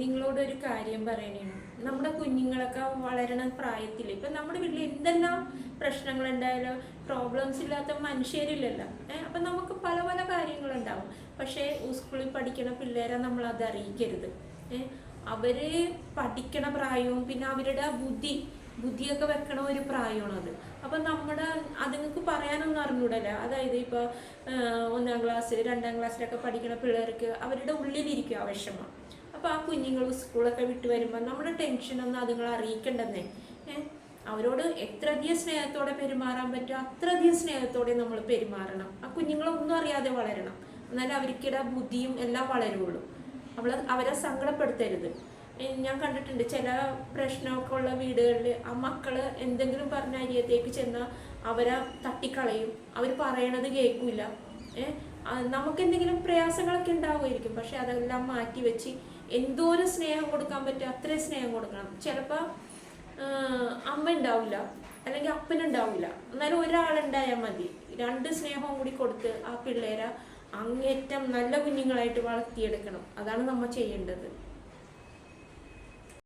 നിങ്ങളോടൊരു കാര്യം പറയണേണ്. നമ്മുടെ കുഞ്ഞുങ്ങളൊക്കെ വളരണ പ്രായത്തിൽ ഇപ്പം നമ്മുടെ വീട്ടിൽ എന്തെല്ലാം പ്രശ്നങ്ങളുണ്ടായാലും പ്രോബ്ലംസ് ഇല്ലാത്ത മനുഷ്യരില്ലല്ലോ. അപ്പം നമുക്ക് പല പല കാര്യങ്ങളുണ്ടാവും. പക്ഷേ സ്കൂളിൽ പഠിക്കണ പിള്ളേരെ നമ്മളത് അറിയിക്കരുത്. അവർ പഠിക്കണ പ്രായവും പിന്നെ അവരുടെ ബുദ്ധിയൊക്കെ വെക്കണ ഒരു പ്രായമാണത്. അപ്പം അതുങ്ങൾക്ക് പറയാനൊന്നും അറിഞ്ഞൂടല്ല. അതായത് ഇപ്പോൾ 1-ാം ക്ലാസ് 2-ാം ക്ലാസ്സിലൊക്കെ പഠിക്കുന്ന പിള്ളേർക്ക് അവരുടെ ഉള്ളിലിരിക്കും ആ വിഷമം. അപ്പോൾ ആ കുഞ്ഞുങ്ങൾ സ്കൂളൊക്കെ വിട്ട് വരുമ്പോൾ നമ്മുടെ ടെൻഷനൊന്നും അതുങ്ങൾ അറിയിക്കേണ്ടെന്നേ. അവരോട് എത്രയധികം സ്നേഹത്തോടെ പെരുമാറാൻ പറ്റുമോ അത്രയധികം സ്നേഹത്തോടെ നമ്മൾ പെരുമാറണം. ആ കുഞ്ഞുങ്ങളൊന്നും അറിയാതെ വളരണം. എന്നാലും അവർക്കിടെ ബുദ്ധിയും എല്ലാം വളരുള്ളൂ. അവരെ സങ്കടപ്പെടുത്തരുത്. ഞാൻ കണ്ടിട്ടുണ്ട് ചില പ്രശ്നമൊക്കെ ഉള്ള വീടുകളിൽ ആ മക്കള് എന്തെങ്കിലും പറഞ്ഞ അരിയത്തേക്ക് ചെന്നാൽ അവരെ തട്ടിക്കളയും. അവർ പറയണത് കേൾക്കില്ല. നമുക്ക് എന്തെങ്കിലും പ്രയാസങ്ങളൊക്കെ ഉണ്ടാവുമായിരിക്കും. പക്ഷെ അതെല്ലാം മാറ്റി വെച്ച് എന്തോരം സ്നേഹം കൊടുക്കാൻ പറ്റും അത്രയും സ്നേഹം കൊടുക്കണം. ചിലപ്പോൾ അമ്മ ഉണ്ടാവില്ല, അല്ലെങ്കിൽ അപ്പനുണ്ടാവില്ല, എന്നാലും ഒരാളുണ്ടായാൽ മതി. 2 സ്നേഹവും കൂടി കൊടുത്ത് ആ പിള്ളേരെ അങ്ങേറ്റം നല്ല കുഞ്ഞുങ്ങളായിട്ട് വളർത്തിയെടുക്കണം. അതാണ് നമ്മൾ ചെയ്യേണ്ടത്.